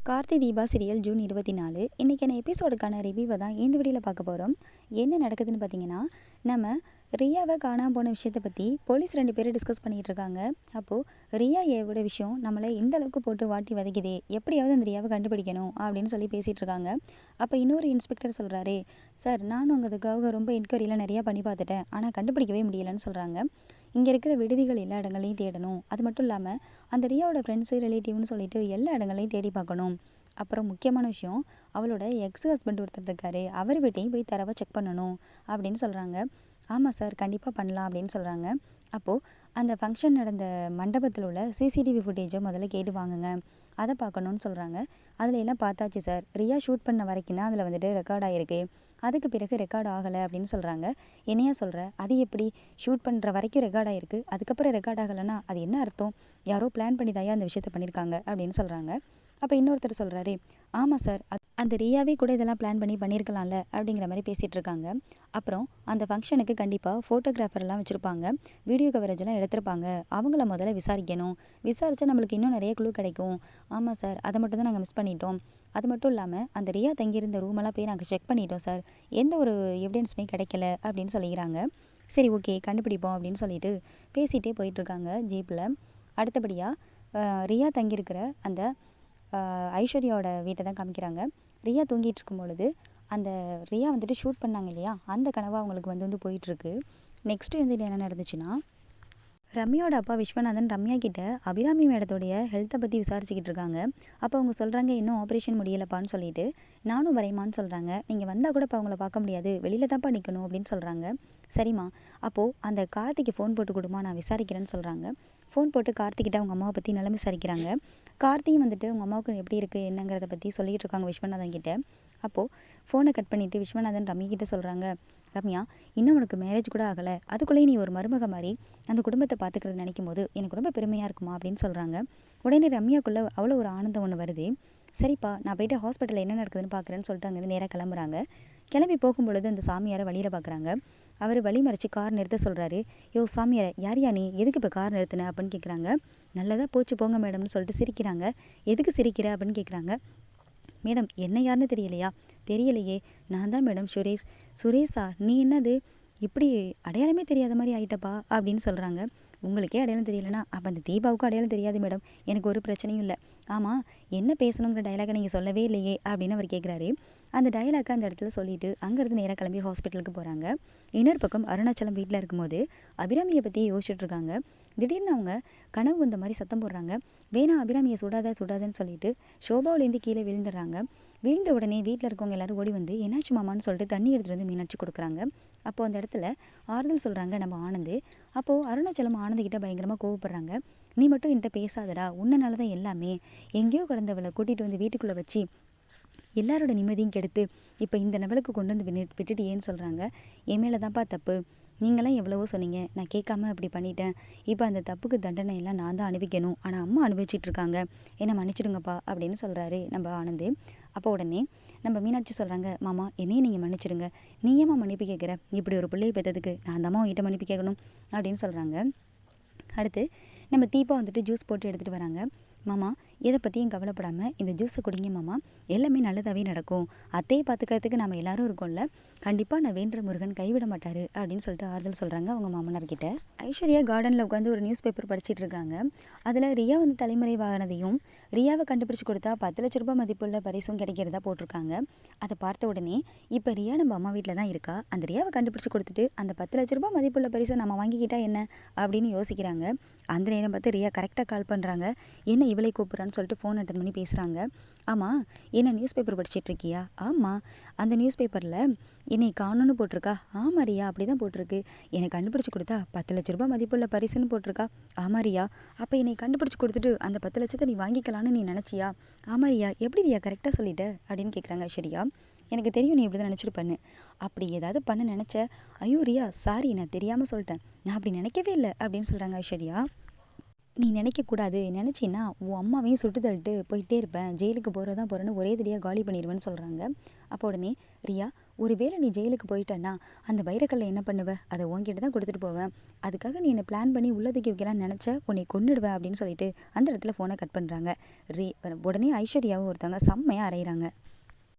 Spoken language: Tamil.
கார்த்தி தீபா சீரியல் ஜூன் 24 இன்றைக்கான எபிசோடுக்கான ரிவ்யூவை தான் இந்த வீடியோவில் பார்க்க போகிறோம். என்ன நடக்குதுன்னு பார்த்தீங்கன்னா, நம்ம ரியாவை காணாமல் போன விஷயத்தை பற்றி போலீஸ் 2 பேரும் டிஸ்கஸ் பண்ணிகிட்டு இருக்காங்க. அப்போது ரியா ஏவோட விஷயம் நம்மளை இந்த அளவுக்கு போட்டு வாட்டி வதைக்குதே, எப்படியாவது அந்த ரியாவை கண்டுபிடிக்கணும் அப்படின்னு சொல்லி பேசிகிட்டு இருக்காங்க. அப்போ இன்னொரு இன்ஸ்பெக்டர் சொல்கிறாரு, சார் நானும் அதுக்காக ரொம்ப என்கொயரியில் நிறையா பண்ணி பார்த்துட்டேன், ஆனால் கண்டுபிடிக்கவே முடியலைன்னு சொல்கிறாங்க. இங்கே இருக்கிற விடுதிகள் எல்லா இடங்களையும் தேடணும், அது மட்டும் இல்லாமல் அந்த ரியாவோட ஃப்ரெண்ட்ஸு ரிலேட்டிவ்னு சொல்லிட்டு எல்லா இடங்களையும் தேடி பார்க்கணும். அப்புறம் முக்கியமான விஷயம், அவளோட எக்ஸ் ஹஸ்பண்ட் ஒருத்தர் இருக்காரு, அவர் வீட்டையும் போய் தரவை செக் பண்ணணும் அப்படின்னு சொல்கிறாங்க. ஆமாம் சார், கண்டிப்பாக பண்ணலாம் அப்படின்னு சொல்கிறாங்க. அப்போது அந்த ஃபங்க்ஷன் நடந்த மண்டபத்தில் உள்ள சிசிடிவி ஃபுட்டேஜை முதல்ல கேட்டு வாங்குங்க, அதை பார்க்கணுன்னு சொல்கிறாங்க. அதில் எல்லாம் பார்த்தாச்சு சார், ரியா ஷூட் பண்ண வரைக்கும் தான் அதில் வந்துட்டு ரெக்கார்ட் ஆகிருக்கு, அதுக்கு பிறகு ரெக்கார்ட் ஆகலை அப்படின்னு சொல்கிறாங்க. என்னையா சொல்கிற, அது எப்படி ஷூட் பண்ணுற வரைக்கும் ரெக்கார்ட் ஆகிருக்கு, அதுக்கப்புறம் ரெக்கார்ட் ஆகலைன்னா அது என்ன அர்த்தம்? யாரோ பிளான் பண்ணி தாயா அந்த விஷயத்தை பண்ணியிருக்காங்க அப்படின்னு சொல்கிறாங்க. அப்போ இன்னொருத்தர் சொல்கிறாரு, ஆமாம் சார், அந்த ரியாவே கூட இதெல்லாம் பிளான் பண்ணியிருக்கலாம்ல அப்படிங்கிற மாதிரி பேசிகிட்டு இருக்காங்க. அப்புறம் அந்த ஃபங்க்ஷனுக்கு கண்டிப்பாக ஃபோட்டோகிராஃபர்லாம் வச்சுருப்பாங்க, வீடியோ கவரேஜெலாம் எடுத்திருப்பாங்க, அவங்கள முதல்ல விசாரிக்கணும், விசாரித்தா நம்மளுக்கு இன்னும் நிறைய குழு கிடைக்கும். ஆமாம் சார், அதை மட்டும் தான் நாங்கள் மிஸ் பண்ணிட்டோம். அது மட்டும் இல்லாமல் அந்த ரியா தங்கியிருந்த ரூமெல்லாம் போய் நாங்கள் செக் பண்ணிட்டோம் சார், எந்த ஒரு எவிடன்ஸுமே கிடைக்கல அப்படின்னு சொல்லிக்கிறாங்க. சரி ஓகே, கண்டுபிடிப்போம் அப்படின்னு சொல்லிட்டு பேசிகிட்டே போயிட்டுருக்காங்க ஜீப்பில். அடுத்தபடியாக ரியா தங்கியிருக்கிற அந்த ஐஸ்வர்யாவோட வீட்டை தான் காமிக்கிறாங்க. ரியா தூங்கிட்டு இருக்கும் பொழுது அந்த ரியா வந்துட்டு ஷூட் பண்ணாங்க இல்லையா, அந்த கனவு அவங்களுக்கு வந்து போயிட்டுருக்கு. நெக்ஸ்ட்டு வந்துட்டு என்ன நடந்துச்சுன்னா, ரம்யாவோட அப்பா விஸ்வநாதன் ரம்யா கிட்ட அபிராமி மேடத்தோடைய ஹெல்த்தை பற்றி விசாரிச்சுக்கிட்டு இருக்காங்க. அப்போ அவங்க சொல்கிறாங்க, இன்னும் ஆப்ரேஷன் முடியலைப்பான்னு சொல்லிட்டு, நானும் வரையுமான்னு சொல்கிறாங்க. நீங்கள் வந்தால் கூட இப்போ அவங்கள பார்க்க முடியாது, வெளியில் தான்ப்பா நிற்கணும் அப்படின்னு சொல்கிறாங்க. சரிம்மா, அப்போது அந்த கார்த்திக்கு ஃபோன் போட்டு கொடுமா, நான் விசாரிக்கிறேன்னு சொல்கிறாங்க. ஃபோன் போட்டு கார்த்திக்கிட்ட அவங்க அம்மாவை பற்றி நல்லா விசாரிக்கிறாங்க. கார்த்தியும் வந்துட்டு அவங்க அம்மாவுக்கு எப்படி இருக்குது என்னங்கிறத பற்றி சொல்லிகிட்டு இருக்காங்க விஸ்வநாதன் கிட்ட. அப்போது ஃபோனை கட் பண்ணிவிட்டு விஸ்வநாதன் ரம்யா கிட்ட சொல்கிறாங்க, ரம்யா, இன்னும் உனக்கு மேரேஜ் கூட ஆகலை, அதுக்குள்ளேயே நீ ஒரு மருமக மாதிரி அந்த குடும்பத்தை பார்த்துக்கிறது நினைக்கும் போது எனக்கு ரொம்ப பெருமையாக இருக்குமா அப்படின்னு சொல்கிறாங்க. உடனே ரம்யாக்குள்ளே அவ்வளோ ஒரு ஆனந்தம் ஒன்று வருது. சரிப்பா, நான் போய்ட்டு ஹாஸ்பிட்டலில் என்ன நடக்குதுன்னு பார்க்குறேன்னு சொல்லிட்டு அங்கேருந்து நேராக கிளம்புறாங்க. கிளம்பி போகும்பொழுது அந்த சாமியாரை வழியில் பார்க்குறாங்க. அவர் வழி மறைச்சி கார் நிறுத்த சொல்கிறாரு. யோ சாமியாரை, யார் நீ, எதுக்கு இப்போ கார் நிறுத்தின அப்படின்னு கேட்குறாங்க. நல்லதாக போச்சு போங்க மேடம்னு சொல்லிட்டு சிரிக்கிறாங்க. எதுக்கு சிரிக்கிற அப்படின்னு கேட்குறாங்க. மேடம், என்ன யாருன்னு தெரியலையா? தெரியலையே, நான் தான் மேடம் சுரேஷ். சுரேஷா, நீ என்னது இப்படி அடையாளமே தெரியாத மாதிரி ஆகிட்டப்பா அப்படின்னு சொல்கிறாங்க. உங்களுக்கே அடையாளம் தெரியலனா அப்போ அந்த தீபாவுக்கும் அடையாளம் தெரியாது மேடம், எனக்கு ஒரு பிரச்சனையும் இல்லை. ஆமாம், என்ன பேசணுங்கிற டைலாகை நீங்கள் சொல்லவே இல்லையே அப்படின்னு அவர் கேட்குறாரு. அந்த டைலாக்கை அந்த இடத்துல சொல்லிவிட்டு அங்கேருந்து நேராக கிளம்பி ஹாஸ்பிட்டலுக்கு போகிறாங்க. இன்னொரு பக்கம் அருணாச்சலம் வீட்டில் இருக்கும்போது அபிராமியை பற்றி யோசிச்சுட்டு இருக்காங்க. திடீர்னு அவங்க கனவு வந்த மாதிரி சத்தம் போடுறாங்க. வேணாம், அபிராமியை சுடாதன்னு சொல்லிட்டு ஷோபாவிலேருந்து கீழே விழுந்துடுறாங்க. விழுந்த உடனே வீட்டில் இருக்கவங்க எல்லாரும் ஓடி வந்து என்னாச்சு மாமான்னு சொல்லிட்டு தண்ணி எடுத்துகிட்டு வந்து மீனாட்சி கொடுக்குறாங்க. அப்போது அந்த இடத்துல ஆறுதல் சொல்கிறாங்க நம்ம ஆனந்து. அப்போது அருணாச்சலம் ஆனந்துக்கிட்ட பயங்கரமாக கோவப்படுறாங்க. நீ மட்டும் என்கிட்ட பேசாதடா, உன்னனால தான் எல்லாமே, எங்கேயோ கடந்தவளை கூட்டிகிட்டு வந்து வீட்டுக்குள்ளே வச்சு எல்லாரோட நிம்மதியும் கெடுத்து இப்போ இந்த லெவலுக்கு கொண்டு வந்து விட்டுட்டு ஏன்னு சொல்கிறாங்க. என் மேலே தான்ப்பா தப்பு, நீங்களாம் எவ்வளவோ சொன்னீங்க, நான் கேட்காம அப்படி பண்ணிட்டேன், இப்போ அந்த தப்புக்கு தண்டனை எல்லாம் நான் தான் அனுபவிக்கணும், ஆனால் அம்மா அனுபவிச்சிட்ருக்காங்க, என்னை மன்னிச்சிடுங்கப்பா அப்படின்னு சொல்கிறாரு நம்ம ஆனந்து. அப்போ உடனே நம்ம மீனாட்சி சொல்கிறாங்க, மாமா என்னையும் நீங்கள் மன்னிச்சிடுங்க, நீ ஏமா மன்னிப்பு கேட்குற, இப்படி ஒரு பிள்ளையை பெற்றதுக்கு நான் தாம்மா உங்ககிட்ட மன்னிப்பு கேட்கணும் அப்படின்னு சொல்கிறாங்க. அடுத்து நம்ம தீபா வந்துட்டு ஜூஸ் போட்டு எடுத்துகிட்டு வராங்க. மாமா, எதை பற்றியும் கவலைப்படாமல் இந்த ஜூஸை குடிங்க மாமா, எல்லாமே நல்லதாகவே நடக்கும், அத்தையை பார்த்துக்கிறதுக்கு நம்ம எல்லாரும் இருக்கோம்ல, கண்டிப்பாக நான் வேண்டுற முருகன் கைவிட மாட்டார் அப்படின்னு சொல்லிட்டு ஆறுதல் சொல்கிறாங்க அவங்க மாமனார்கிட்ட. ஐஸ்வர்யா கார்டனில் உட்காந்து ஒரு நியூஸ் பேப்பர் படிச்சுட்டு இருக்காங்க. அதில் ரியா வந்து தலைமறைவானதையும் ரியாவை கண்டுபிடிச்சி கொடுத்தா 10 லட்ச ரூபாய் மதிப்புள்ள பரிசும் கிடைக்கிறதா போட்டிருக்காங்க. அதை பார்த்த உடனே இப்போ ரியா நம்ம அம்மா வீட்டில் தான் இருக்கா, அந்த ரியாவை கண்டுபிடிச்சி கொடுத்துட்டு அந்த 10 லட்ச ரூபாய் மதிப்புள்ள பரிசை நம்ம வாங்கிக்கிட்டா என்ன அப்படின்னு யோசிக்கிறாங்க. அந்த நேரம் பார்த்து ரியா கரெக்டாக கால் பண்ணுறாங்க. என்ன இவளை கூப்பிட்றான்னு சொல்லிட்டு ஃபோன் அட்டன் பண்ணி பேசுகிறாங்க. ஆமாம், என்ன நியூஸ் பேப்பர் படிச்சிட்ருக்கியா? ஆமாம், அந்த நியூஸ் பேப்பரில் என்னை காணும்னு போட்டிருக்கா? ஆமாம் ரியா, அப்படி தான் போட்டிருக்கு. என்னை கண்டுபிடிச்சி கொடுத்தா 10 லட்ச ரூபாய் மதிப்புள்ள பரிசுன்னு போட்டிருக்கா? ஆமாம் ரியா, அப்போ என்னை கண்டுபிடிச்சி கொடுத்துட்டு அந்த 10 லட்சத்தை நீ வாங்கிக்கலான்னு நீ நினச்சியா? ஆமாம் ரியா, எப்படி ரியா கரெக்டாக சொல்லிட்ட அப்படின்னு கேட்குறாங்க ஐஸ்வர்யா. எனக்கு தெரியும் நீ இப்படி தான் நினச்சிருப்பேன்னு, அப்படி ஏதாவது பண்ண நினச்ச? ஐயோ ரியா, சாரி, நான் தெரியாமல் சொல்லிட்டேன், நான் அப்படி நினைக்கவே இல்லை அப்படின்னு சொல்கிறாங்க ஐஸ்வர்யா. நீ நினைக்கக்கூடாது, நினச்சின்னா உன் அம்மாவையும் சுட்டு தள்ளிட்டு போயிட்டே இருப்பேன், ஜெயிலுக்கு போகிறேன்னு ஒரே தடியாக காலி பண்ணிடுவேன்னு சொல்கிறாங்க. அப்போ உடனே ரியா, ஒருவேளை நீ ஜெயிலுக்கு போயிட்டேன்னா அந்த வைரக்கல்லை என்ன பண்ணுவ? அதை உன்கிட்ட தான் கொடுத்துட்டு போவேன். அதுக்காக நீ என்னை பிளான் பண்ணி உள்ள தூக்கி வைக்கலான்னு நினச்ச, உன்னை கொன்னுடுவேன் அப்படின்னு சொல்லிட்டு அந்த இடத்துல ஃபோனை கட் பண்ணுறாங்க. உடனே ஐஸ்வர்யாவும் ஒருத்தவங்க செம்மையாக அறையிறாங்க.